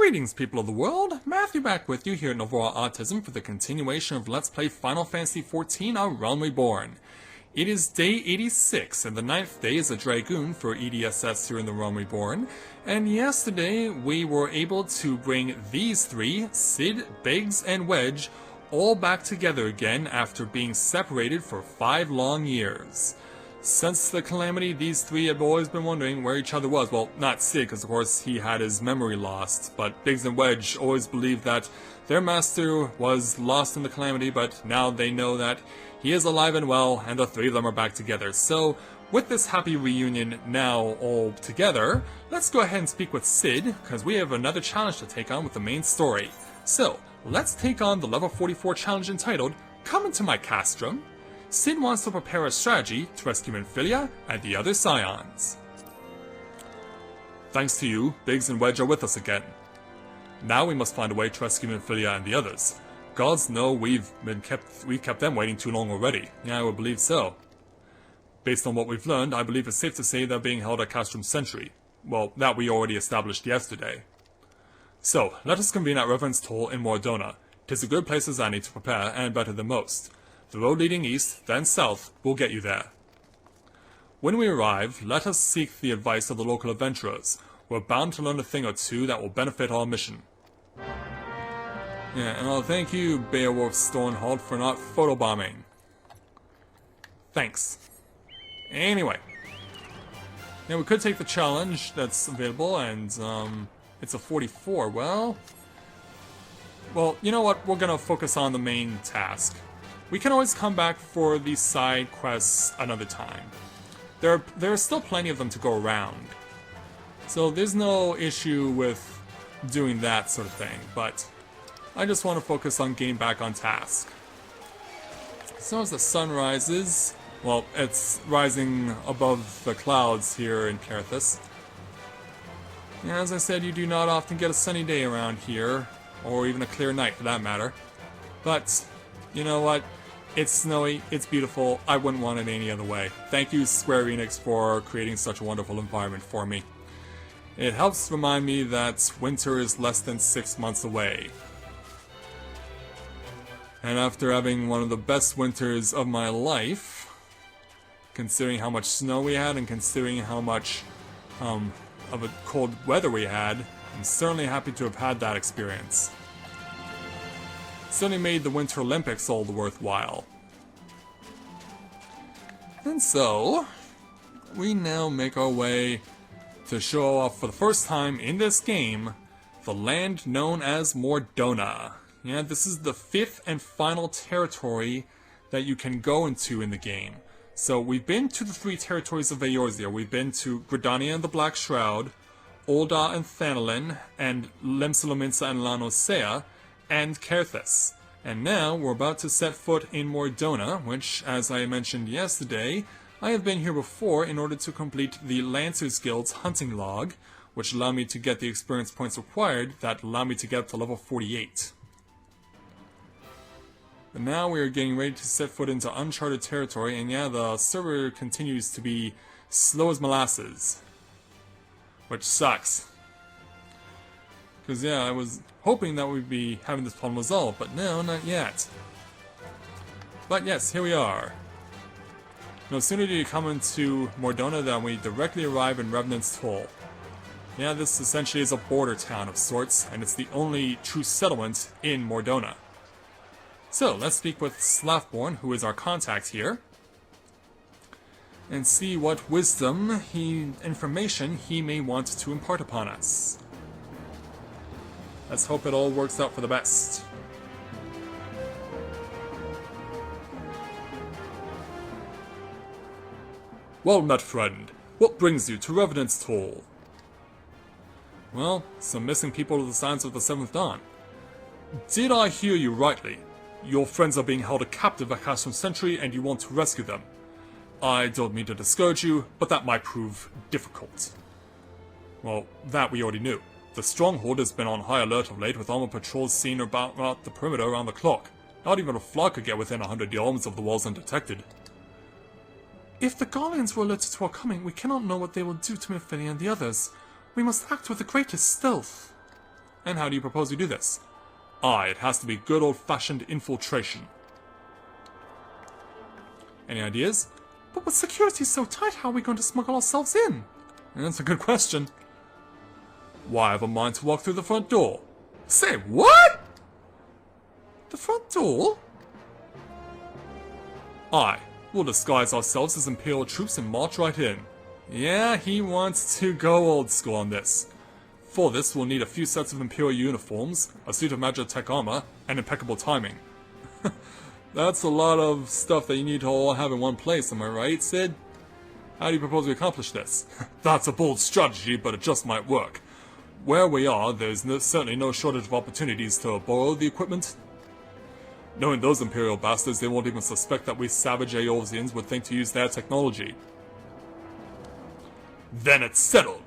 Greetings, people of the world! Matthew back with you here at Novora Autism for the continuation of Let's Play Final Fantasy XIV on Realm Reborn. It is day 86, and the 9th day is a Dragoon for EDSS here in the Realm Reborn, and yesterday we were able to bring these three, Cid, Biggs, and Wedge, all back together again after being separated for 5 long years. Since the Calamity, these three have always been wondering where each other was. Well, not Cid, because of course he had his memory lost, but Biggs and Wedge always believed that their master was lost in the Calamity, but now they know that he is alive and well, and the three of them are back together. So, with this happy reunion now all together, let's go ahead and speak with Cid, because we have another challenge to take on with the main story. So, let's take on the level 44 challenge entitled, Come Into My Castrum. Cid wants to prepare a strategy to rescue Minfilia and the other Scions. Thanks to you, Biggs and Wedge are with us again. Now we must find a way to rescue Minfilia and the others. Gods know we've kept them waiting too long already. Yeah, I would believe so. Based on what we've learned, I believe it's safe to say they're being held at Castrum Sentry. Well, that we already established yesterday. So, let us convene at Reverend's Toll in Mor Dhona. 'Tis a good place as any to prepare, and better than most. The road leading east, then south, will get you there. When we arrive, let us seek the advice of the local adventurers. We're bound to learn a thing or two that will benefit our mission. Yeah, and I'll thank you, Beowulf Stornhold, for not photobombing. Thanks. Anyway. Now we could take the challenge that's available, and, it's a 44. Well, you know what? We're gonna focus on the main task. We can always come back for these side quests another time. There are still plenty of them to go around. So there's no issue with doing that sort of thing, but I just want to focus on getting back on task. So as the sun rises, well, it's rising above the clouds here in Carithus. As I said, you do not often get a sunny day around here, or even a clear night for that matter. But, you know what? It's snowy, it's beautiful, I wouldn't want it any other way. Thank you, Square Enix, for creating such a wonderful environment for me. It helps remind me that winter is less than 6 months away. And after having one of the best winters of my life, considering how much snow we had and considering how much of a cold weather we had, I'm certainly happy to have had that experience. Certainly made the Winter Olympics all the worthwhile. And so, we now make our way to show off for the first time in this game, the land known as Mor Dhona. Yeah, this is the 5th and final territory that you can go into in the game. So we've been to the 3 territories of Eorzea. We've been to Gridania and the Black Shroud, Ul'dah and Thanalin, and Lemsalominsa and La Noscea, and Carithus. And now we're about to set foot in Mor Dhona, which, as I mentioned yesterday, I have been here before in order to complete the Lancers Guild's hunting log, which allowed me to get the experience points required that allowed me to get up to level 48. But now we are getting ready to set foot into uncharted territory, and yeah, the server continues to be slow as molasses. Which sucks. Because yeah, I was hoping that we'd be having this problem resolved, but no, not yet. But yes, here we are. No sooner do you come into Mor Dhona than we directly arrive in Revenant's Toll. Yeah, this essentially is a border town of sorts, and it's the only true settlement in Mor Dhona. So, let's speak with Slathborn, who is our contact here, and see what information he may want to impart upon us. Let's hope it all works out for the best. Well met, friend. What brings you to Revenant's Toll? Well, some missing people of the signs of the 7th Dawn. Did I hear you rightly? Your friends are being held captive at Castrum Sentry and you want to rescue them. I don't mean to discourage you, but that might prove difficult. Well, that we already knew. The Stronghold has been on high alert of late with armored patrols seen about the perimeter around the clock. Not even a flock could get within 100 yards of the walls undetected. If the Garleans were alerted to our coming, we cannot know what they will do to Minfilia and the others. We must act with the greatest stealth. And how do you propose we do this? It has to be good old-fashioned infiltration. Any ideas? But with security so tight, how are we going to smuggle ourselves in? That's a good question. Why, I have a mind to walk through the front door. Say, what? The front door? We'll disguise ourselves as Imperial troops and march right in. Yeah, he wants to go old school on this. For this, we'll need a few sets of Imperial uniforms, a suit of Magitech armor, and impeccable timing. That's a lot of stuff that you need to all have in one place, am I right, Sid? How do you propose we accomplish this? That's a bold strategy, but it just might work. Where we are, there's certainly no shortage of opportunities to borrow the equipment. Knowing those Imperial bastards, they won't even suspect that we savage Eorzeans would think to use their technology. Then it's settled!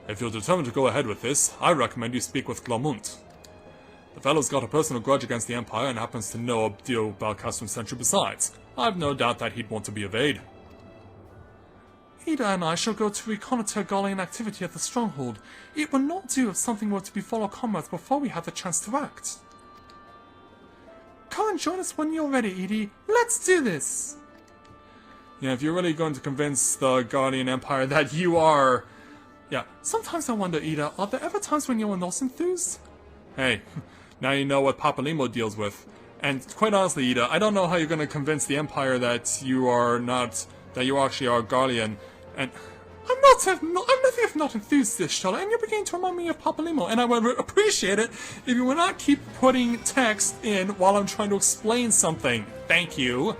If you're determined to go ahead with this, I recommend you speak with Glamunt. The fellow's got a personal grudge against the Empire and happens to know a deal about Castrum Sentry besides. I've no doubt that he'd want to be of aid. Ida and I shall go to reconnoiter Garlean activity at the stronghold. It would not do if something were to befall our comrades before we had the chance to act. Come and join us when you're ready, Edie. Let's do this! Yeah, if you're really going to convince the Garlean Empire that you are... Yeah, sometimes I wonder, Ida, are there ever times when you're not enthused? Hey, now you know what Papalimo deals with. And quite honestly, Ida, I don't know how you're going to convince the Empire that you are not... that you actually are Garlean. And I'm nothing if not enthused, Charlotte, and you're beginning to remind me of Papalimo, and I would appreciate it if you would not keep putting text in while I'm trying to explain something. Thank you.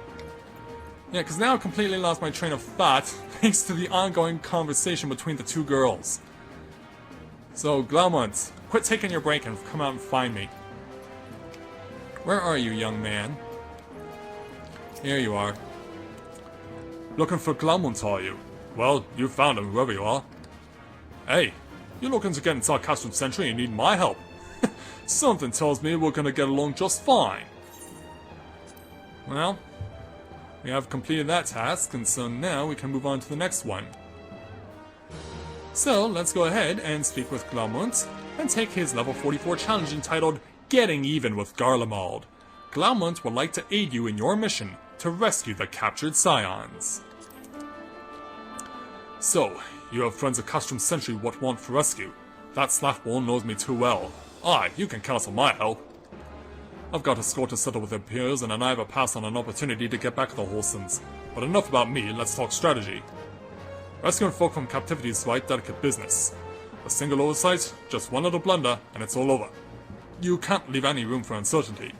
Yeah, because now I've completely lost my train of thought, thanks to the ongoing conversation between the two girls. So, Glamunt, quit taking your break and come out and find me. Where are you, young man? Here you are. Looking for Glamunt, are you? Well, you found him, whoever you are. Hey, you're looking to get inside Castrum Sentry and you need my help. Something tells me we're gonna get along just fine. Well, we have completed that task, and so now we can move on to the next one. So, let's go ahead and speak with Glamunt, and take his level 44 challenge entitled Getting Even with Garlemald. Glamunt would like to aid you in your mission to rescue the captured Scions. So, you have friends at Castrum Sentry what want for rescue. That slackball knows me too well. You can count on my help. I've got a score to settle with their peers, and I have a pass on an opportunity to get back at the Wholesons. But enough about me, let's talk strategy. Rescuing folk from captivity is right delicate business. A single oversight, just one little blunder, and it's all over. You can't leave any room for uncertainty.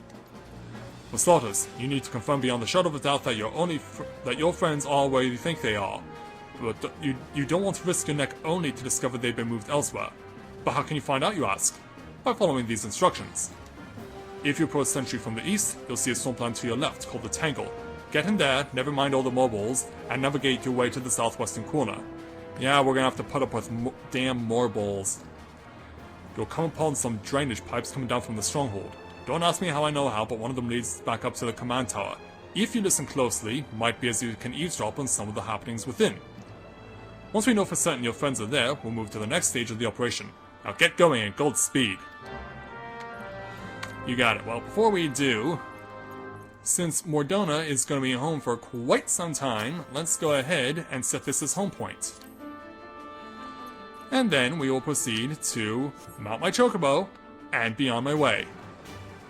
For starters, you need to confirm beyond a shadow of a doubt that your friends are where you think they are. But you don't want to risk your neck only to discover they've been moved elsewhere. But how can you find out, you ask? By following these instructions. If you approach Sentry from the east, you'll see a swampland to your left called the Tangle. Get in there, never mind all the mobiles, and navigate your way to the southwestern corner. Yeah, we're gonna have to put up with damn mobiles. You'll come upon some drainage pipes coming down from the stronghold. Don't ask me how I know how, but one of them leads back up to the command tower. If you listen closely, might be as you can eavesdrop on some of the happenings within. Once we know for certain your friends are there, we'll move to the next stage of the operation. Now get going at gold speed. You got it. Well, before we do, since Mor Dhona is going to be home for quite some time, let's go ahead and set this as home point. And then we will proceed to mount my chocobo and be on my way.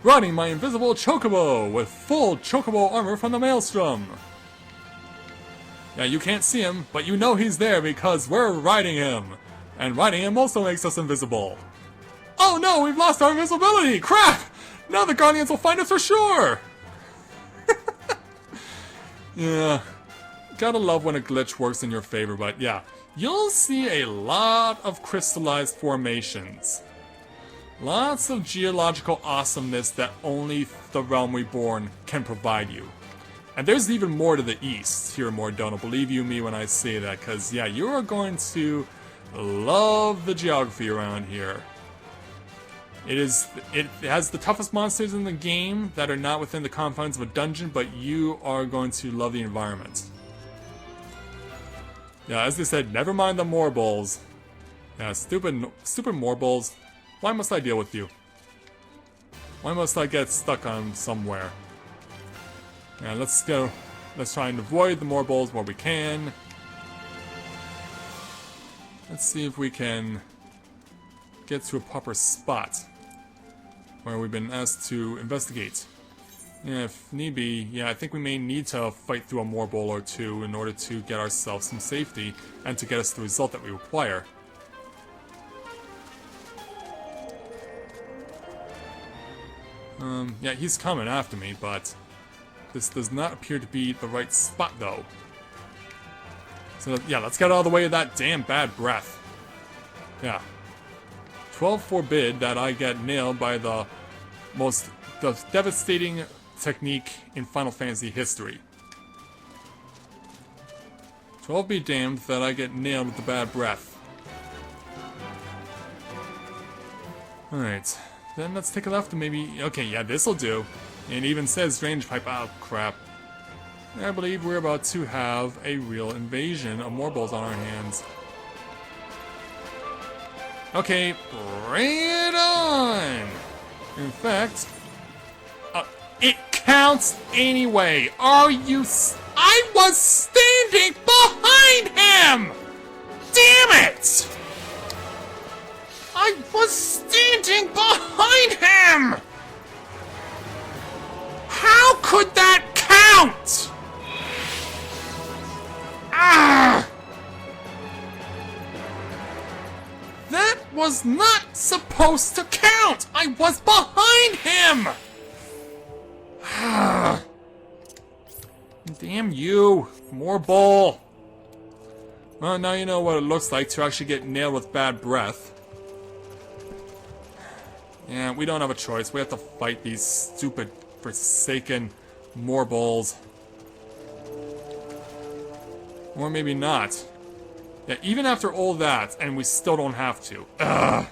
Riding my invisible chocobo with full chocobo armor from the Maelstrom. Yeah, you can't see him, but you know he's there because we're riding him. And riding him also makes us invisible. Oh no, we've lost our invisibility! Crap! Now the Guardians will find us for sure! Yeah, gotta love when a glitch works in your favor, but yeah. You'll see a lot of crystallized formations. Lots of geological awesomeness that only the Realm Reborn can provide you. And there's even more to the east here in Mor Dhona, believe you me when I say that, because yeah, you are going to love the geography around here. It has the toughest monsters in the game that are not within the confines of a dungeon, but you are going to love the environment. Yeah, as they said, never mind the morbals. Yeah, stupid Morbles. Why must I deal with you? Why must I get stuck on somewhere? Yeah, let's go. Let's try and avoid the Morbles where we can. Let's see if we can get to a proper spot where we've been asked to investigate. Yeah, if need be, yeah, I think we may need to fight through a Morble or two in order to get ourselves some safety and to get us the result that we require. Yeah, he's coming after me, but this does not appear to be the right spot, though. So, yeah, let's get out of the way of that damn bad breath. Yeah. 12 forbid that I get nailed by the most devastating technique in Final Fantasy history. 12 be damned that I get nailed with the bad breath. Alright. Then let's take a left and maybe... Okay, yeah, this'll do. It even says Strange Pipe. Oh, crap. I believe we're about to have a real invasion of Morbles on our hands. Okay, bring it on! In fact... it counts anyway! Are you... I was standing behind him! Damn it! I was standing behind him! How could that count? Ah! That was not supposed to count! I was behind him! Ah. Damn you, Morble. Well, now you know what it looks like to actually get nailed with bad breath. Yeah, we don't have a choice. We have to fight these stupid, forsaken Morbles. Or maybe not. Yeah, even after all that, and we still don't have to. Ugh.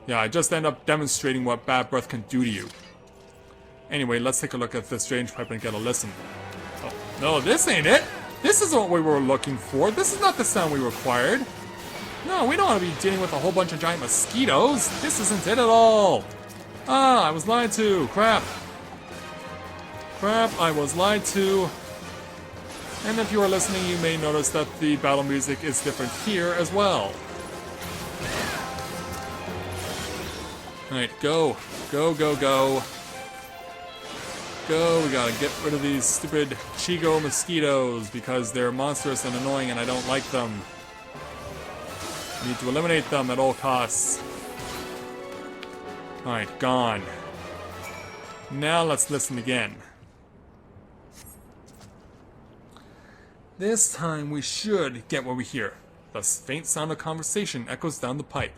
Yeah, I just end up demonstrating what bad breath can do to you. Anyway, let's take a look at this strange pipe and get a listen. Oh, no, this ain't it! This isn't what we were looking for. This is not the sound we required. No, we don't want to be dealing with a whole bunch of giant mosquitoes. This isn't it at all. Ah, I was lied to. Crap. Crap, I was lied to. And if you are listening, you may notice that the battle music is different here as well. Alright, go. Go, go, go. Go, we gotta get rid of these stupid Chigo mosquitoes because they're monstrous and annoying and I don't like them. Need to eliminate them at all costs. Alright, gone. Now let's listen again. This time we should get what we hear. The faint sound of conversation echoes down the pipe.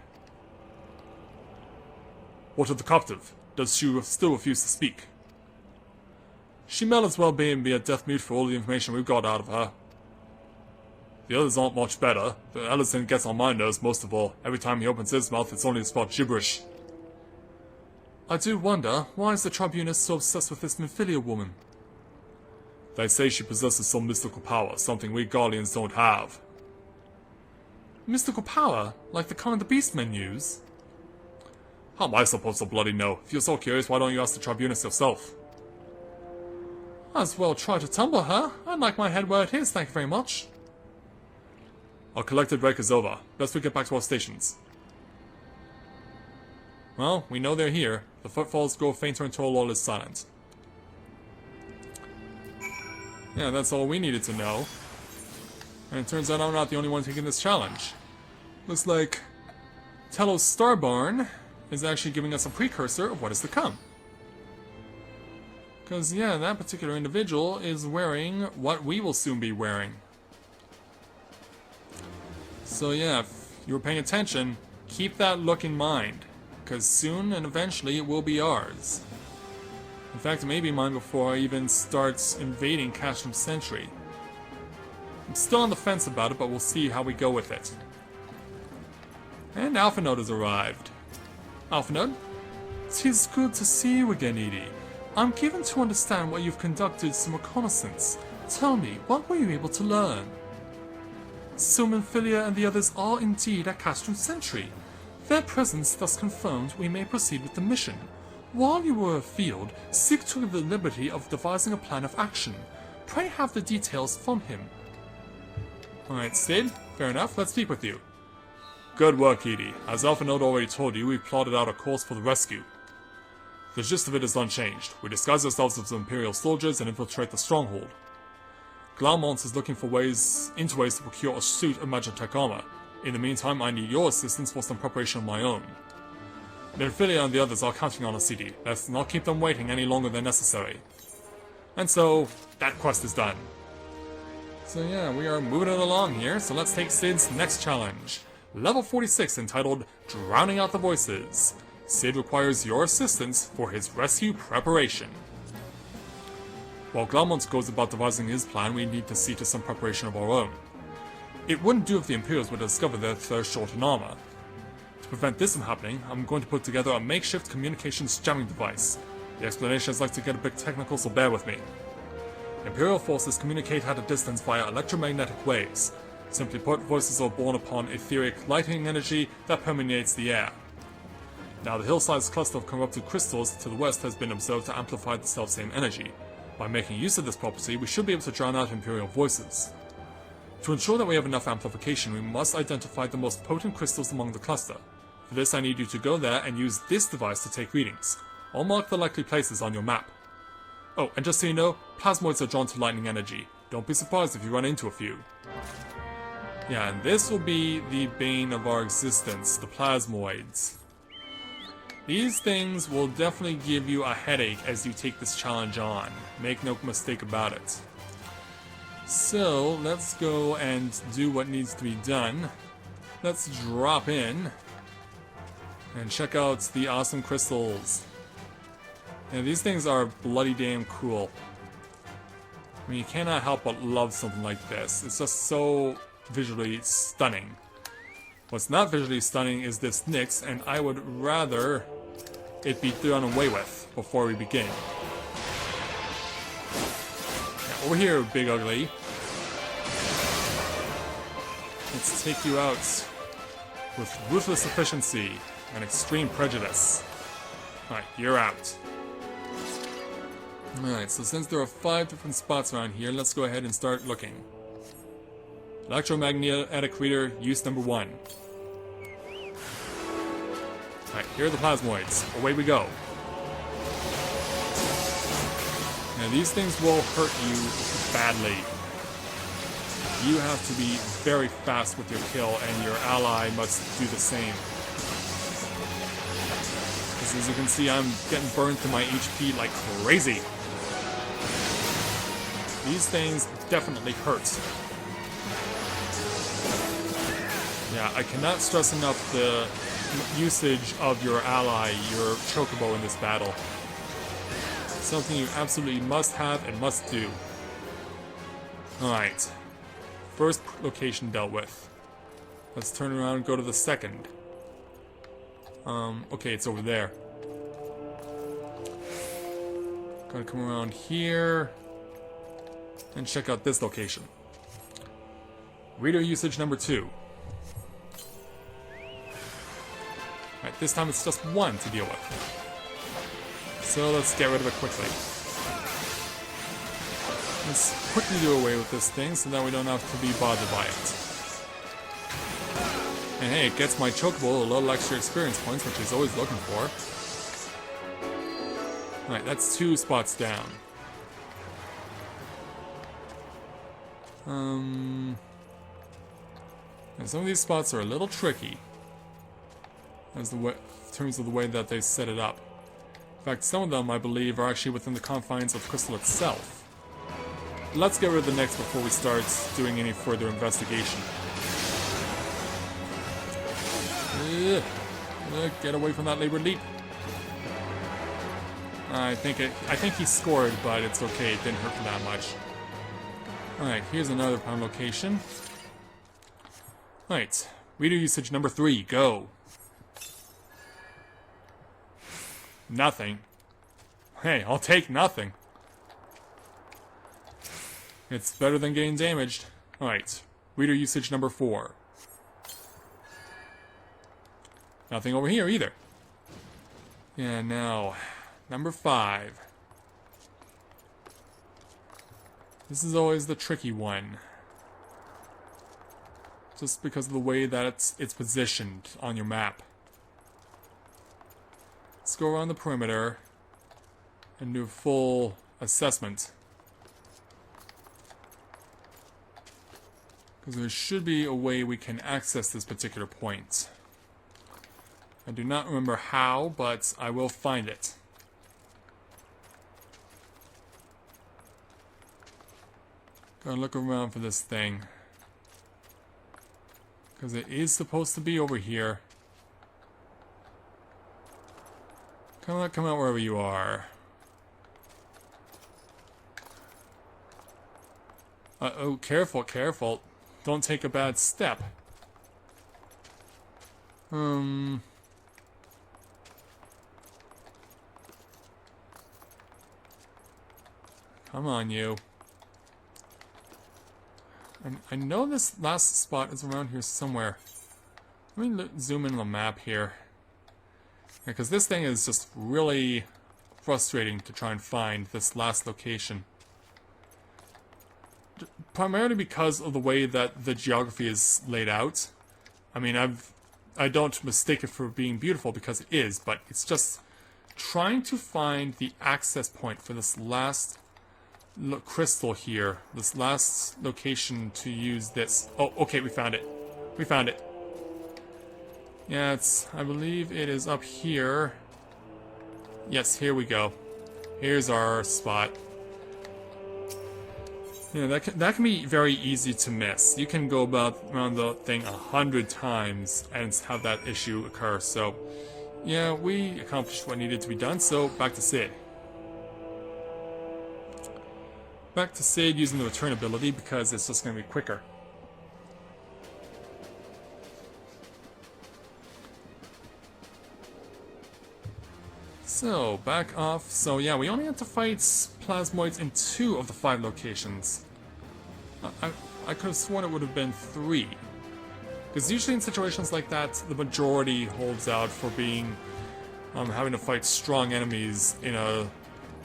What of the captive? Does she still refuse to speak? She might as well be a deaf mute for all the information we've got out of her. The others aren't much better, but Ellison gets on my nerves most of all. Every time he opens his mouth, it's only to spot gibberish. I do wonder, why is the Tribunus so obsessed with this Mephilia woman? They say she possesses some mystical power, something we Garleans don't have. Mystical power? Like the kind the beastmen use? How am I supposed to bloody know? If you're so curious, why don't you ask the Tribunus yourself? As well try to tumble her. I'd like my head where it is, thank you very much. Our collected wreck is over. Best we get back to our stations. Well, we know they're here. The footfalls grow fainter until all is silent. Yeah, that's all we needed to know. And it turns out I'm not the only one taking this challenge. Looks like Telos Starbarn is actually giving us a precursor of what is to come. Because, yeah, that particular individual is wearing what we will soon be wearing. So yeah, if you were paying attention, keep that look in mind. Because soon and eventually it will be ours. In fact, it may be mine before I even start invading Casham Sentry. I'm still on the fence about it, but we'll see how we go with it. And Alpha Node has arrived. Alpha Node? 'Tis good to see you again, Edie. I'm given to understand why you've conducted some reconnaissance. Tell me, what were you able to learn? Suman, Philia, and the others are indeed at Castrum Sentry. Their presence thus confirmed, we may proceed with the mission. While you were afield, Sig took the liberty of devising a plan of action. Pray have the details from him. Alright, Sid, fair enough, let's speak with you. Good work, Edie. As Alphanode already told you, we've plotted out a course for the rescue. The gist of it is unchanged. We disguise ourselves as Imperial soldiers and infiltrate the stronghold. Glaumont is looking for ways to procure a suit of Magitech armor. In the meantime, I need your assistance for some preparation of my own. Nerphilia and the others are counting on us, Edie. Let's not keep them waiting any longer than necessary. And so, that quest is done. So yeah, we are moving it along here, so let's take Sid's next challenge. Level 46, entitled Drowning Out the Voices. Sid requires your assistance for his rescue preparation. While Glaumont goes about devising his plan, we need to see to some preparation of our own. It wouldn't do if the Imperials were to discover that they're short in armor. To prevent this from happening, I'm going to put together a makeshift communications jamming device. The explanation is like to get a bit technical, so bear with me. Imperial forces communicate at a distance via electromagnetic waves. Simply put, voices are born upon etheric lighting energy that permeates the air. Now, the hill-sized cluster of corrupted crystals to the west has been observed to amplify the self-same energy. By making use of this property, we should be able to drown out Imperial voices. To ensure that we have enough amplification, we must identify the most potent crystals among the cluster. For this, I need you to go there and use this device to take readings. I'll mark the likely places on your map. Oh, and just so you know, plasmoids are drawn to lightning energy. Don't be surprised if you run into a few. Yeah, and this will be the bane of our existence, the plasmoids. These things will definitely give you a headache as you take this challenge on. Make no mistake about it. So, let's go and do what needs to be done. Let's drop in and check out the awesome crystals. Yeah, these things are bloody damn cool. I mean, you cannot help but love something like this. It's just so visually stunning. What's not visually stunning is this Nyx, and I would rather it be done away with before we begin. Yeah, over here, Big Ugly. Let's take you out with ruthless efficiency and extreme prejudice. Alright, you're out. Alright, so since there are 5 different spots around here, let's go ahead and start looking. Electromagnetic reader, use number 1. Alright, here are the plasmoids. Away we go. Now these things will hurt you badly. You have to be very fast with your kill, and your ally must do the same. Because as you can see, I'm getting burned to my HP like crazy. These things definitely hurt. Yeah, I cannot stress enough the usage of your ally, your chocobo, in this battle. Something you absolutely must have and must do. Alright. First location dealt with. Let's turn around and go to the second. Okay, it's over there. Gotta come around here and check out this location. Reader usage number 2. Alright, this time it's just 1 to deal with. So let's get rid of it quickly. Let's quickly do away with this thing so that we don't have to be bothered by it. And hey, it gets my chocobo a little extra experience points, which he's always looking for. Alright, that's 2 spots down. And some of these spots are a little tricky. As in terms of the way that they set it up. In fact, some of them, I believe, are actually within the confines of the crystal itself. Let's get rid of the Nyx before we start doing any further investigation. Get away from that labor leap. I think he scored, but it's okay. It didn't hurt for that much. Alright, here's another prime location. Alright, reader usage number 3, go. Nothing. Hey, I'll take nothing. It's better than getting damaged. Alright, Reader usage number 4. Nothing over here either. Yeah, now, number 5. This is always the tricky one. Just because of the way that it's positioned on your map. Let's go around the perimeter and do a full assessment. Because there should be a way we can access this particular point. I do not remember how, but I will find it. Gotta look around for this thing. Because it is supposed to be over here. Come out wherever you are. Oh, careful, careful. Don't take a bad step. Come on, you. I know this last spot is around here somewhere. Let me zoom in on the map here. Because this thing is just really frustrating to try and find this last location. Primarily because of the way that the geography is laid out. I mean, I don't mistake it for being beautiful because it is, but it's just trying to find the access point for this last crystal here. This last location to use this. Oh, okay, we found it. We found it. Yeah, I believe it is up here. Yes, here we go. Here's our spot. Yeah, that can be very easy to miss. You can go around the thing 100 times and have that issue occur. So, yeah, we accomplished what needed to be done, so back to Sid. Back to Sid using the return ability because it's just going to be quicker. So, back off. So yeah, we only had to fight plasmoids in 2 of the 5 locations. I could have sworn it would have been 3. Because usually in situations like that, the majority holds out for being having to fight strong enemies in a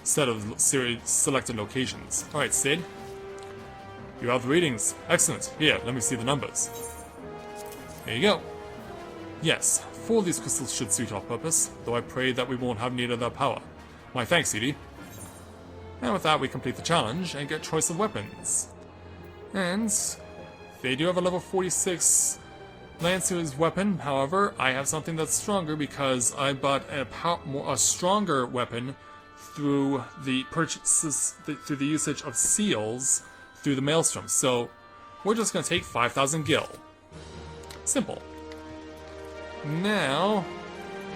set of selected locations. Alright, Sid. You have the readings. Excellent. Here, let me see the numbers. There you go. Yes, 4 of these crystals should suit our purpose, though I pray that we won't have need of their power. My thanks, Edie. And with that, we complete the challenge and get choice of weapons. And they do have a level 46 Lancer's weapon. However, I have something that's stronger because I bought a stronger weapon through the through the usage of seals through the Maelstrom. So we're just going to take 5,000 gil. Simple. Now,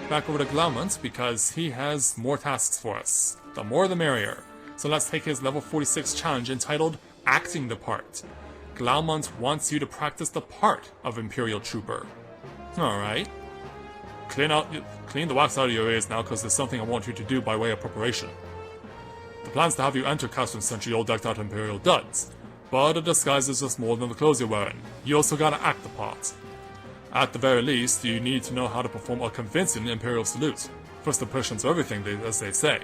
back over to Glaumont because he has more tasks for us. The more the merrier. So let's take his level 46 challenge entitled Acting the Part. Glaumont wants you to practice the part of Imperial Trooper. Alright. Clean the wax out of your ears now because there's something I want you to do by way of preparation. The plan's to have you enter Customs Century all decked out Imperial duds. But a disguise is just more than the clothes you're wearing. You also gotta act the part. At the very least, you need to know how to perform a convincing Imperial salute. First impressions are everything, as they say.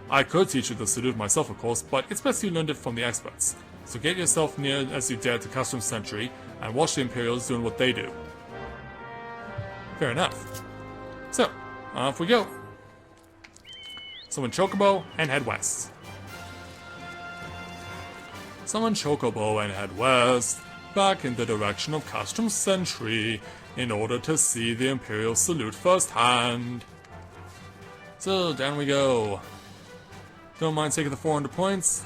I could teach you the salute myself, of course, but it's best you learned it from the experts. So get yourself near as you dare to Customs Century, and watch the Imperials doing what they do. Fair enough. So, off we go. Summon Chocobo and head west. Summon Chocobo and head west, back in the direction of Customs Century, in order to see the Imperial salute firsthand. So, down we go. Don't mind taking the 400 points,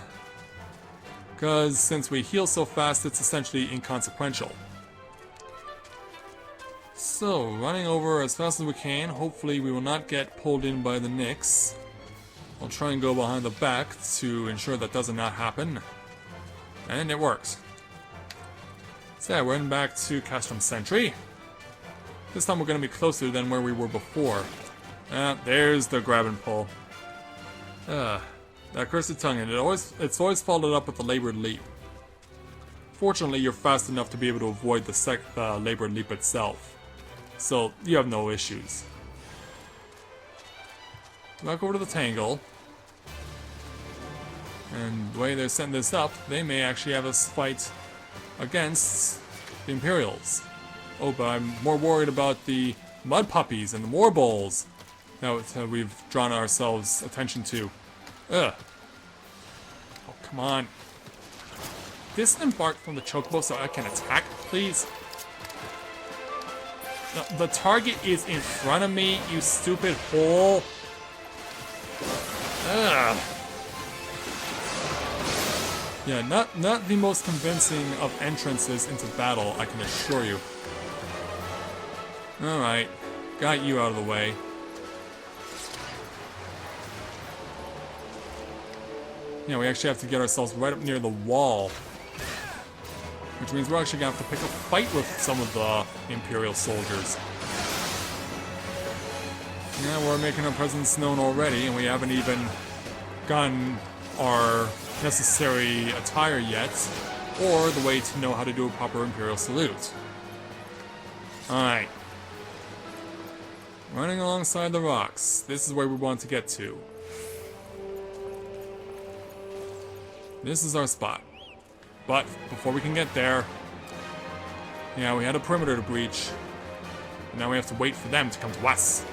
because since we heal so fast, it's essentially inconsequential. So, running over as fast as we can, hopefully we will not get pulled in by the Nyx. I'll try and go behind the back to ensure that does not happen. And it works. So yeah, we're in back to Customs Century. This time we're going to be closer than where we were before. There's the grab and pull. That cursed tongue, and it's always followed up with a labored leap. Fortunately, you're fast enough to be able to avoid the labor leap itself. So, you have no issues. Back over to the Tangle. And the way they're setting this up, they may actually have us fight against the Imperials. Oh, but I'm more worried about the Mud Puppies and the Mor Bowls that we've drawn ourselves attention to. Ugh. Oh, come on. Disembark from the Chocobo so I can attack, please. No, the target is in front of me, you stupid hole. Ugh. Yeah, not the most convincing of entrances into battle, I can assure you. Alright, got you out of the way. Yeah, we actually have to get ourselves right up near the wall. Which means we're actually going to have to pick a fight with some of the Imperial soldiers. Yeah, we're making our presence known already, and we haven't even gotten our necessary attire yet, or the way to know how to do a proper Imperial salute. Alright. Running alongside the rocks. This is where we want to get to. This is our spot. But before we can get there, yeah, we had a perimeter to breach. And now we have to wait for them to come to us.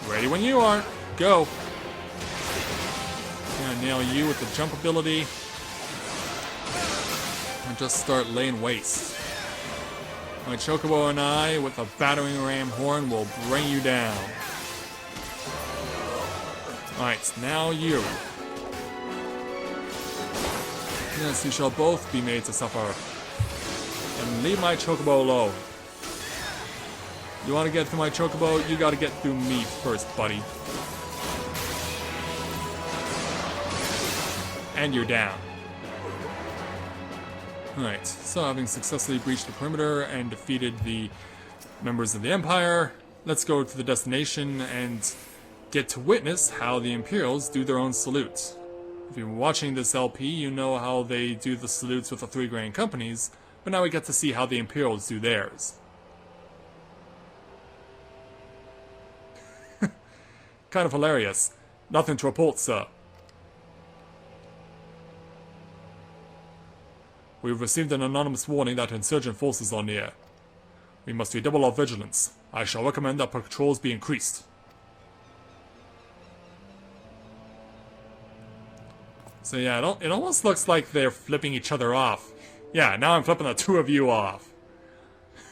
Ready when you are. Go. Gonna nail you with the jump ability. And just start laying waste. My Chocobo and I, with a battering ram horn, will bring you down. Alright, now you. Yes, you shall both be made to suffer. And leave my Chocobo alone. You want to get through my Chocobo, you gotta get through me first, buddy. And you're down. Alright, so having successfully breached the perimeter and defeated the members of the Empire, let's go to the destination and get to witness how the Imperials do their own salute. If you're watching this LP, you know how they do the salutes with the three grand companies, but now we get to see how the Imperials do theirs. Kind of hilarious. Nothing to report, sir. We've received an anonymous warning that insurgent forces are near. We must redouble our vigilance. I shall recommend that patrols be increased. So yeah, it almost looks like they're flipping each other off. Yeah, now I'm flipping the two of you off.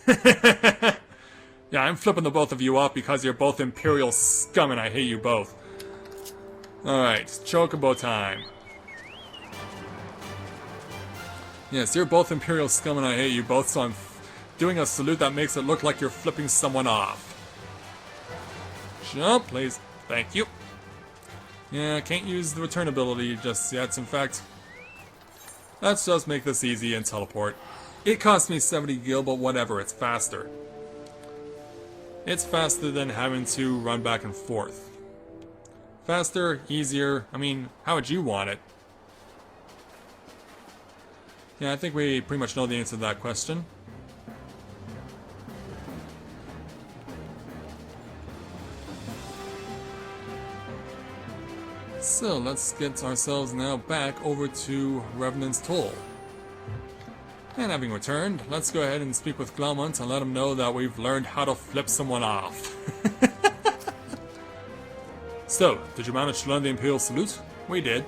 Yeah, I'm flipping the both of you off because you're both Imperial scum and I hate you both. Alright, Chocobo time. Yes, you're both Imperial scum and I hate you both, so I'm doing a salute that makes it look like you're flipping someone off. Jump, please. Thank you. Yeah, can't use the return ability just yet. In fact, let's just make this easy and teleport. It cost me 70 gil, but whatever, it's faster. It's faster than having to run back and forth. Faster, easier, I mean, how would you want it? Yeah, I think we pretty much know the answer to that question. So, let's get ourselves now back over to Revenant's Toll. And having returned, let's go ahead and speak with Glaumont and let him know that we've learned how to flip someone off. So, did you manage to learn the Imperial Salute? We did.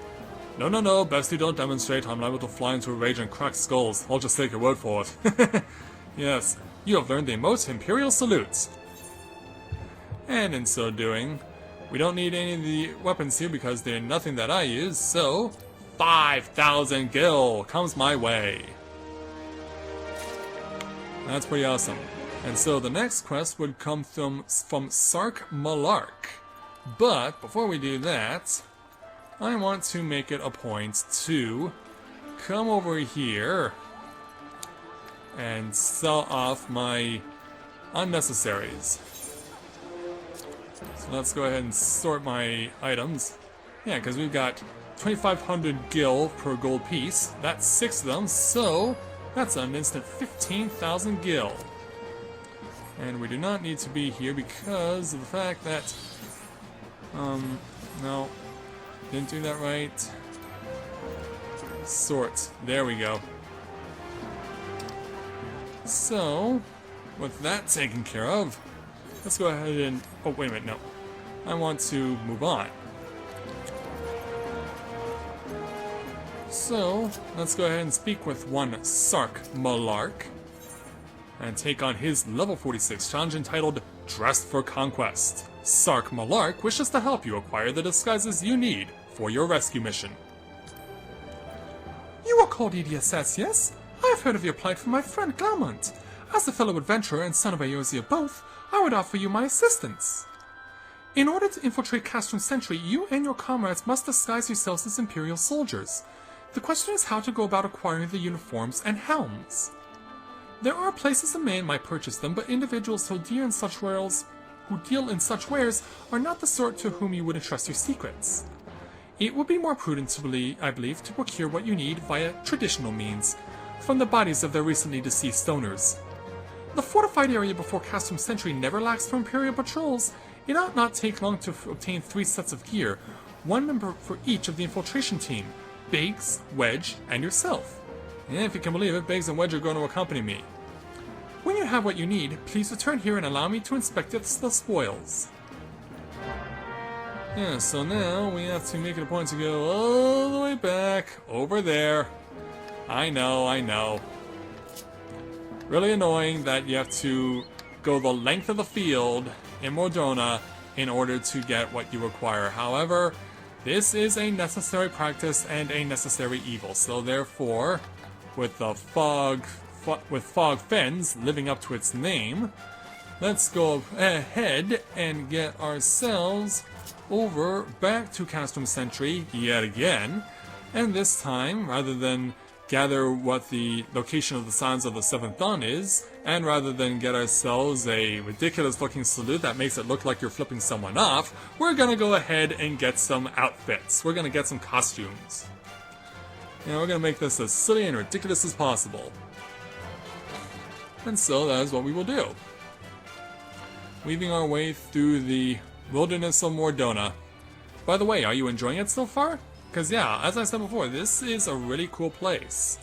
No, best you don't demonstrate. I'm liable to fly into a rage and crack skulls. I'll just take your word for it. Yes, you have learned the most Imperial Salutes. And in so doing, we don't need any of the weapons here because they're nothing that I use, so 5,000 gil comes my way. That's pretty awesome. And so the next quest would come from Sark Malark. But before we do that, I want to make it a point to come over here and sell off my unnecessaries. So let's go ahead and sort my items. Yeah, because we've got 2,500 gil per gold piece. That's 6 of them, so that's an instant 15,000 gil. And we do not need to be here because of the fact that... no. Didn't do that right. Sort. There we go. So, with that taken care of, let's go ahead and... oh, wait a minute, no. I want to move on. So, let's go ahead and speak with one Sark Malark and take on his level 46 challenge entitled Dressed for Conquest. Sark Malark wishes to help you acquire the disguises you need for your rescue mission. You are called EDSS, yes? I have heard of your plight from my friend Glaumont. As a fellow adventurer and son of Eorzea both, I would offer you my assistance. In order to infiltrate Castrum Sentry, you and your comrades must disguise yourselves as Imperial soldiers. The question is how to go about acquiring the uniforms and helms. There are places a man might purchase them, but individuals who deal in such wares are not the sort to whom you would entrust your secrets. It would be more prudent, I believe, to procure what you need via traditional means, from the bodies of their recently deceased owners. The fortified area before Castrum Sentry never lacks for Imperial patrols. It ought not take long to obtain 3 sets of gear, 1 member for each of the infiltration team, Biggs, Wedge, and yourself. And if you can believe it, Biggs and Wedge are going to accompany me. When you have what you need, please return here and allow me to inspect the spoils. Yeah, so now we have to make it a point to go all the way back, over there. I know. Really annoying that you have to go the length of the field in Mor Dhona in order to get what you require. However, this is a necessary practice and a necessary evil, so therefore, with the fog fens living up to its name, let's go ahead and get ourselves over back to Castrum Sentry yet again, and this time, rather than gather what the location of the Sons of the Seventh Dawn is, and rather than get ourselves a ridiculous looking salute that makes it look like you're flipping someone off, we're gonna go ahead and get some outfits. We're gonna get some costumes. And we're gonna make this as silly and ridiculous as possible. And so that is what we will do. Weaving our way through the wilderness of Mor Dhona. By the way, are you enjoying it so far? Because yeah, as I said before, this is a really cool place.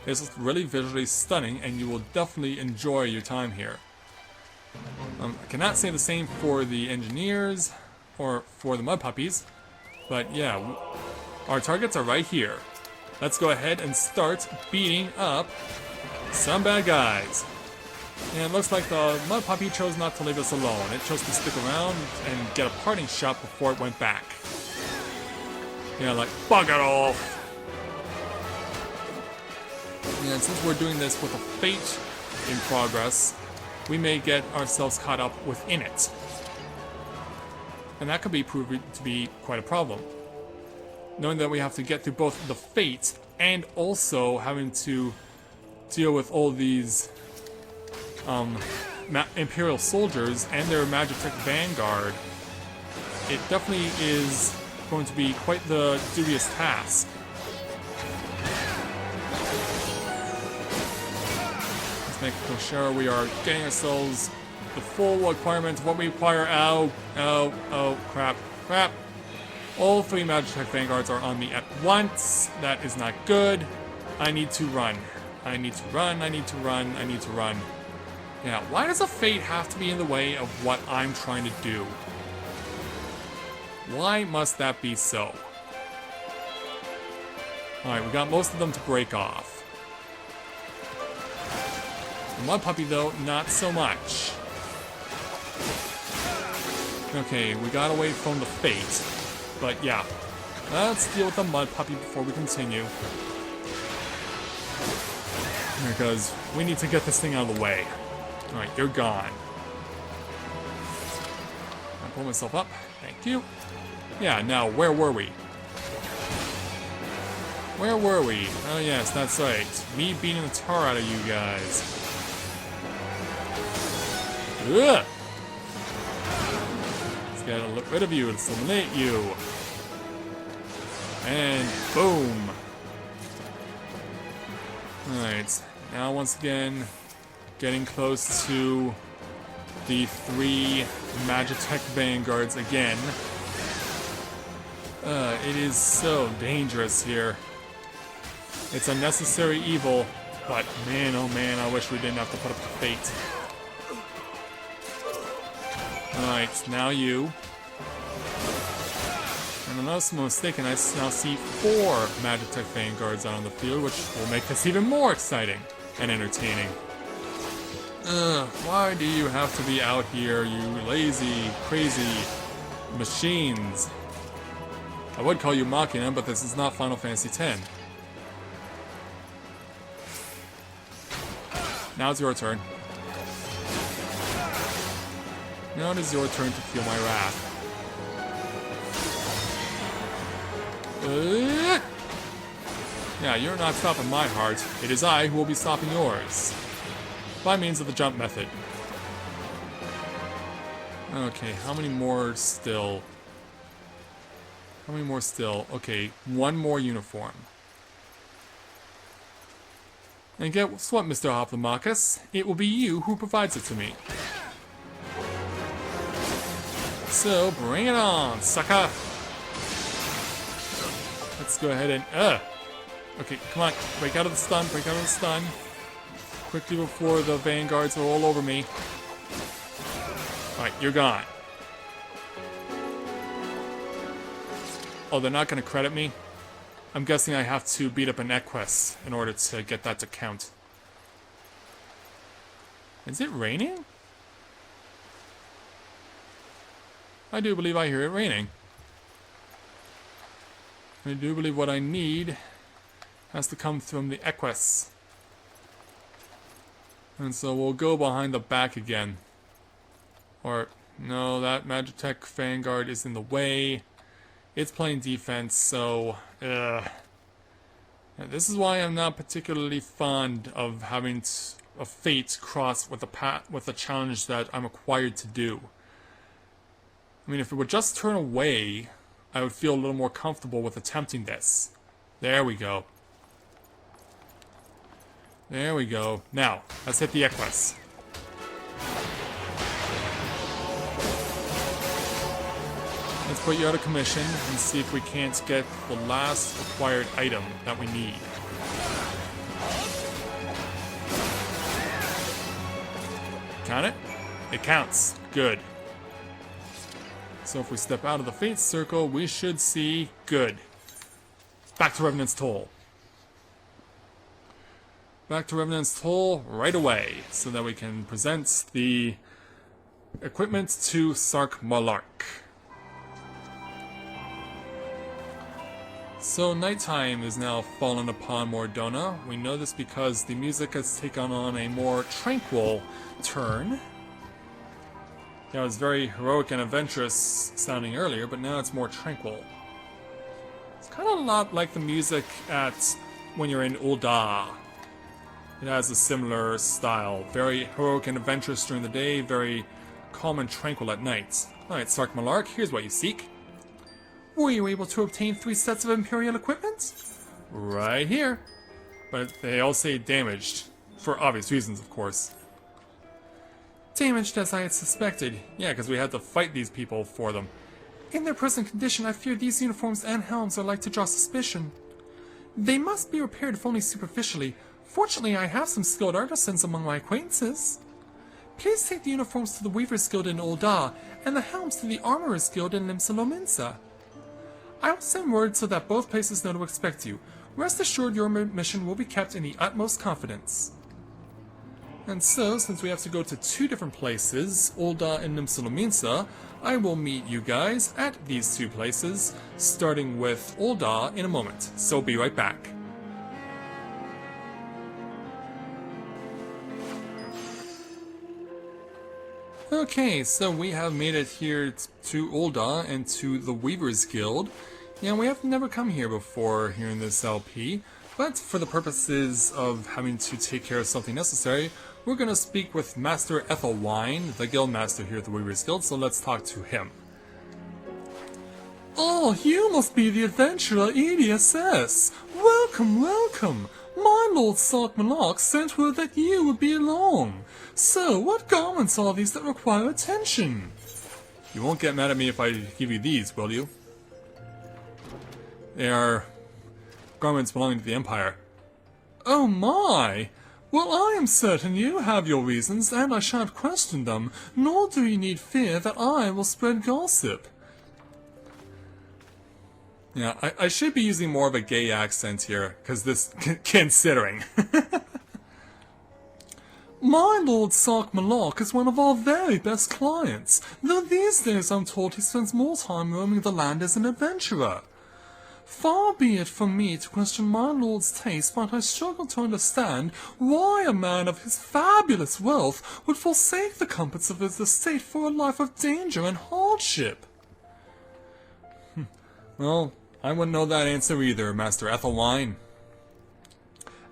It's really visually stunning, and you will definitely enjoy your time here. I cannot say the same for the engineers, or for the mud puppies, but yeah, our targets are right here. Let's go ahead and start beating up some bad guys. And it looks like the mud puppy chose not to leave us alone. It chose to stick around and get a parting shot before it went back. Yeah, like, bug it off! And since we're doing this with a fate in progress, we may get ourselves caught up within it. And that could be proven to be quite a problem. Knowing that we have to get through both the fate and also having to deal with all these Imperial soldiers and their Magitech Vanguard, it definitely is going to be quite the dubious task. Let's make sure we are getting ourselves the full requirement of what we require. Oh, crap. All 3 Magitech Vanguards are on me at once. That is not good. I need to run. Yeah, why does a fate have to be in the way of what I'm trying to do? Why must that be so? Alright, we got most of them to break off. The mud puppy, though, not so much. Okay, we got away from the fate. But yeah, let's deal with the mud puppy before we continue. Because we need to get this thing out of the way. Alright, you're gone. I'll pull myself up. Thank you. Yeah, now, where were we? Oh yes, that's right. Me beating the tar out of you guys. Ugh! Let's get rid of you. Let's eliminate you. And boom! Alright, now once again, getting close to the 3 Magitech Vanguards again. It is so dangerous here. It's unnecessary evil, but man, oh man, I wish we didn't have to put up the fate. Alright, now you. And unless I'm mistaken, I now see 4 Magitech Vanguards out on the field, which will make this even more exciting and entertaining. Why do you have to be out here, you lazy, crazy machines? I would call you Machina, but this is not Final Fantasy X. Now it's your turn. Now it is your turn to feel my wrath. Yeah, you're not stopping my heart. It is I who will be stopping yours. By means of the jump method. Okay, how many more still? How many more still? Okay, 1 more uniform. And guess what, Mr. Hoplomachus? It will be you who provides it to me. So, bring it on, sucker! Let's go ahead and... Okay, come on, break out of the stun, break out of the stun. Quickly before the vanguards are all over me. Alright, you're gone. Oh, they're not going to credit me? I'm guessing I have to beat up an Equus in order to get that to count. Is it raining? I do believe I hear it raining. I do believe what I need has to come from the Equus. And so we'll go behind the back again. Or, no, that Magitech Vanguard is in the way. It's playing defense, so... This is why I'm not particularly fond of having a fate cross with a challenge that I'm required to do. I mean, if it would just turn away, I would feel a little more comfortable with attempting this. There we go. There we go. Now, let's hit the Equus. Let's put you out of commission and see if we can't get the last required item that we need. Count it? It counts. Good. So if we step out of the Fate Circle, we should see good. Back to Revenant's Toll. Back to Revenant's Toll right away, so that we can present the equipment to Sark Malark. So nighttime is now fallen upon Mor Dhona. We know this because the music has taken on a more tranquil turn. It was very heroic and adventurous sounding earlier, but now it's more tranquil. It's kind of a lot like the music at when you're in Ul'dah. It has a similar style. Very heroic and adventurous during the day, very calm and tranquil at night. Alright, Sark Malark, here's what you seek. Were you able to obtain 3 sets of Imperial equipment? Right here. But they all say damaged. For obvious reasons, of course. Damaged as I had suspected. Yeah, because we had to fight these people for them. In their present condition, I fear these uniforms and helms are like to draw suspicion. They must be repaired if only superficially. Fortunately, I have some skilled artisans among my acquaintances. Please take the uniforms to the Weaver's Guild in Ul'dah, and the helms to the Armorer's Guild in Limsa. I will send word so that both places know to expect you. Rest assured your mission will be kept in the utmost confidence. And so, since we have to go to 2 different places, Ul'dah and Limsa, I will meet you guys at these 2 places, starting with Ul'dah in a moment. So be right back. Okay, so we have made it here to Ul'dah and to the Weaver's Guild. Yeah, we have never come here before here in this LP, but for the purposes of having to take care of something necessary, we're going to speak with Master Ethelwine, the Guildmaster here at the Weaver's Guild, so let's talk to him. Oh, you must be the adventurer EDSS. Welcome, welcome. My Lord Sark sent word that you would be along. So, what garments are these that require attention? You won't get mad at me if I give you these, will you? They are garments belonging to the Empire. Oh my! Well, I am certain you have your reasons, and I shan't question them, nor do you need fear that I will spread gossip. Yeah, I should be using more of a gay accent here, because this, considering. My Lord Sark is one of our very best clients, though these days I'm told he spends more time roaming the land as an adventurer. Far be it from me to question my lord's taste, but I struggle to understand why a man of his fabulous wealth would forsake the comforts of his estate for a life of danger and hardship. Well, I wouldn't know that answer either, Master Ethelwine.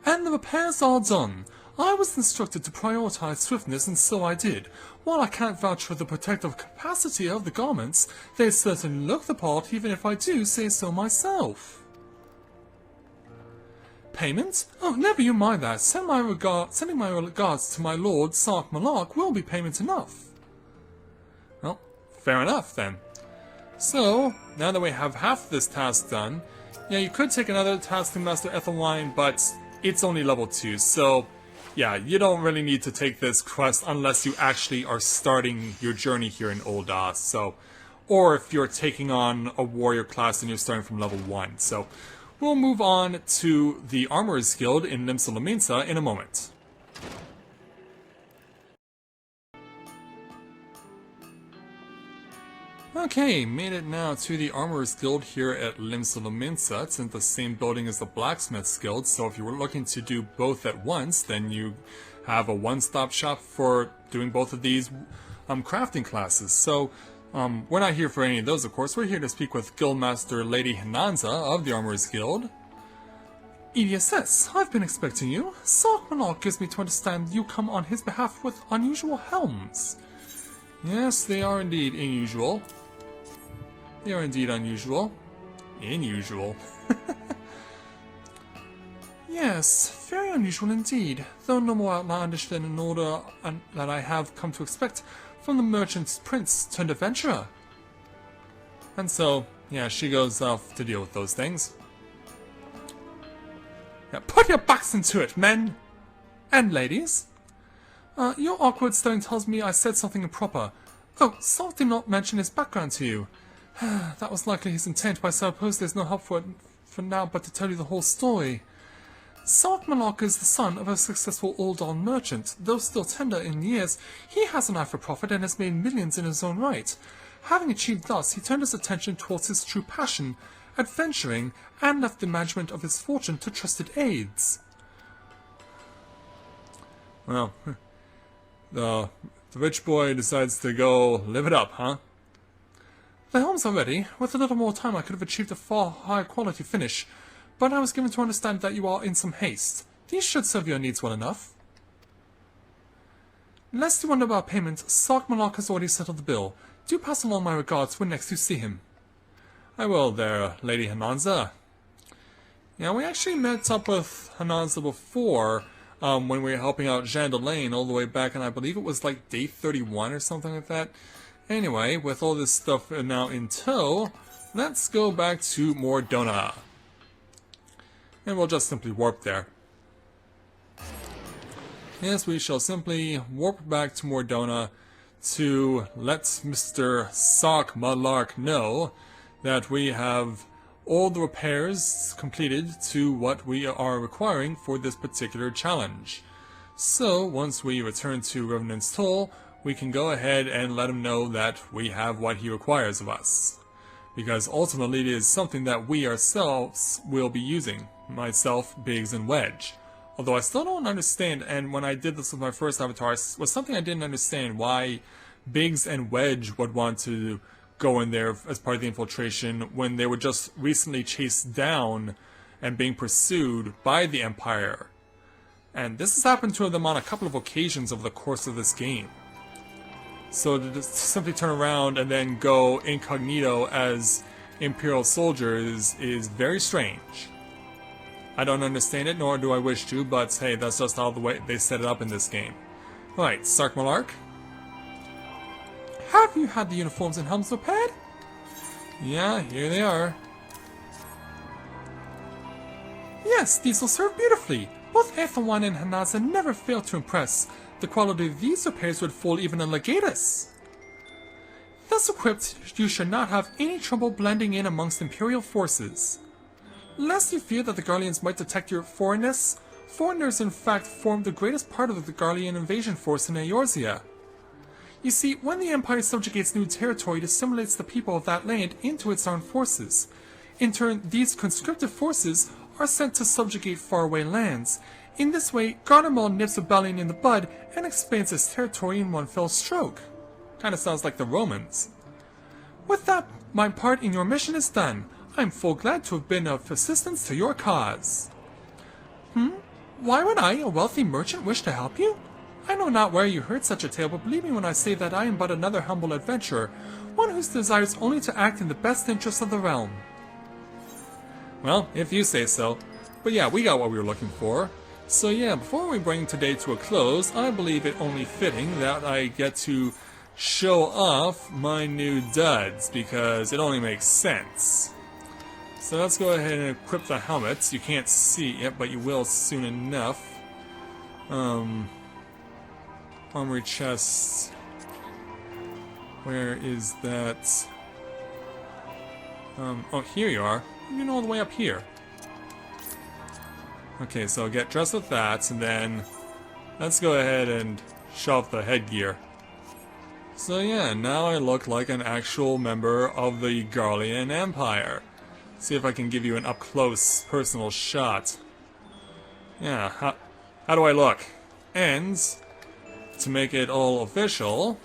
And the repairs are done. I was instructed to prioritize swiftness, and so I did. While I can't vouch for the protective capacity of the garments, they certainly look the part, even if I do say so myself. Payment? Oh, never you mind that. Sending my regards to my lord, Sark will be payment enough. Well, fair enough, then. So, now that we have half this task done, yeah, you could take another task to Master Ethelwine, but it's only level 2, so yeah, you don't really need to take this quest unless you actually are starting your journey here in Ul'dah, so, or if you're taking on a warrior class and you're starting from level 1, so we'll move on to the Armorer's Guild in Limsa in a moment. Okay, made it now to the Armorer's Guild here at Limsa. It's in the same building as the Blacksmith's Guild, so if you were looking to do both at once, then you have a one-stop shop for doing both of these crafting classes. So, we're not here for any of those, of course. We're here to speak with Guildmaster Lady Hinanza of the Armorer's Guild. EDSS, I've been expecting you. Sark gives me to understand you come on his behalf with unusual helms. Yes, they are indeed unusual. They are indeed unusual. Unusual. Yes, very unusual indeed, though no more outlandish than an order that I have come to expect from the merchant prince turned adventurer. And so, yeah, she goes off to deal with those things. Yeah, put your backs into it, men! And ladies. Your awkward stone tells me I said something improper. Oh, Sark did not mention his background to you. That was likely his intent, but I suppose there's no help for now but to tell you the whole story. Sark is the son of a successful Ul'dah merchant. Though still tender in years, he has an eye for profit and has made millions in his own right. Having achieved thus, he turned his attention towards his true passion, adventuring, and left the management of his fortune to trusted aides. Well, the rich boy decides to go live it up, huh? The helms are ready. With a little more time I could have achieved a far higher quality finish, but I was given to understand that you are in some haste. These should serve your needs well enough. Lest you wonder about payment, Sark has already settled the bill. Do pass along my regards when next you see him. I will there, Lady Hinanza. Yeah, we actually met up with Hinanza before, when we were helping out Jean Delane all the way back, and I believe it was like day 31 or something like that. Anyway, with all this stuff now in tow, let's go back to Mor Dhona. And we'll just simply warp there. Yes, we shall simply warp back to Mor Dhona to let Mr. Sark know that we have all the repairs completed to what we are requiring for this particular challenge. So, once we return to Revenant's Toll, we can go ahead and let him know that we have what he requires of us. Because ultimately it is something that we ourselves will be using. Myself, Biggs, and Wedge. Although I still don't understand, and when I did this with my first avatar, was something I didn't understand why Biggs and Wedge would want to go in there as part of the infiltration when they were just recently chased down and being pursued by the Empire. And this has happened to them on a couple of occasions over the course of this game. So to just simply turn around and then go incognito as Imperial soldiers is very strange. I don't understand it, nor do I wish to, but hey, that's just how the way they set it up in this game. Alright, Sark Malark. Have you had the uniforms and helms repaired? Yeah, here they are. Yes, these will serve beautifully. Both Ethelwine and Hanaza never fail to impress. The quality of these repairs would fool even a legatus. Thus equipped, you should not have any trouble blending in amongst Imperial forces. Lest you fear that the Garleans might detect your foreignness, foreigners in fact form the greatest part of the Garlean invasion force in Eorzea. You see, when the Empire subjugates new territory, it assimilates the people of that land into its armed forces. In turn, these conscriptive forces are sent to subjugate faraway lands. In this way, Garlemald nips rebellion in the bud and expands its territory in one fell stroke. Kinda sounds like the Romans. With that, my part in your mission is done. I am full glad to have been of assistance to your cause. Why would I, a wealthy merchant, wish to help you? I know not where you heard such a tale, but believe me when I say that I am but another humble adventurer, one who desires only to act in the best interests of the realm. Well, if you say so. But yeah, we got what we were looking for. So yeah, before we bring today to a close, I believe it only fitting that I get to show off my new duds, because it only makes sense. So let's go ahead and equip the helmets. You can't see it, but you will soon enough. Armory chest. Where is that? Oh, here you are. You're all the way up here. Okay, so get dressed with that, and then let's go ahead and show off the headgear. So yeah, now I look like an actual member of the Garlean Empire. See if I can give you an up-close, personal shot. Yeah, how do I look? And to make it all official,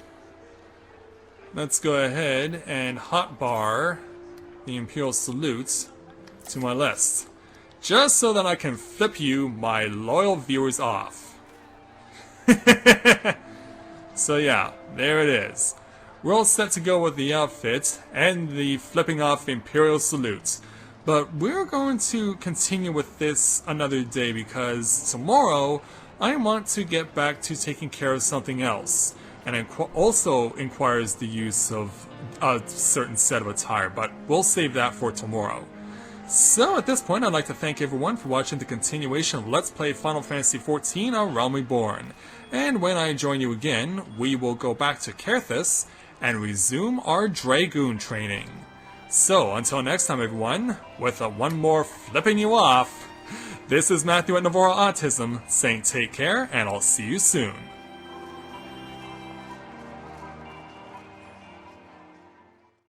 let's go ahead and hotbar the Imperial salute to my list, just so that I can flip you, my loyal viewers, off. So yeah, there it is. We're all set to go with the outfit and the flipping off Imperial salute. But we're going to continue with this another day, because tomorrow I want to get back to taking care of something else. And it also requires the use of a certain set of attire, but we'll save that for tomorrow. So at this point, I'd like to thank everyone for watching the continuation of Let's Play Final Fantasy XIV: A Realm Reborn. And when I join you again, we will go back to Carthus and resume our Dragoon training. So until next time, everyone, with one more flipping you off, this is Matthew at Navora Autism saying take care, and I'll see you soon.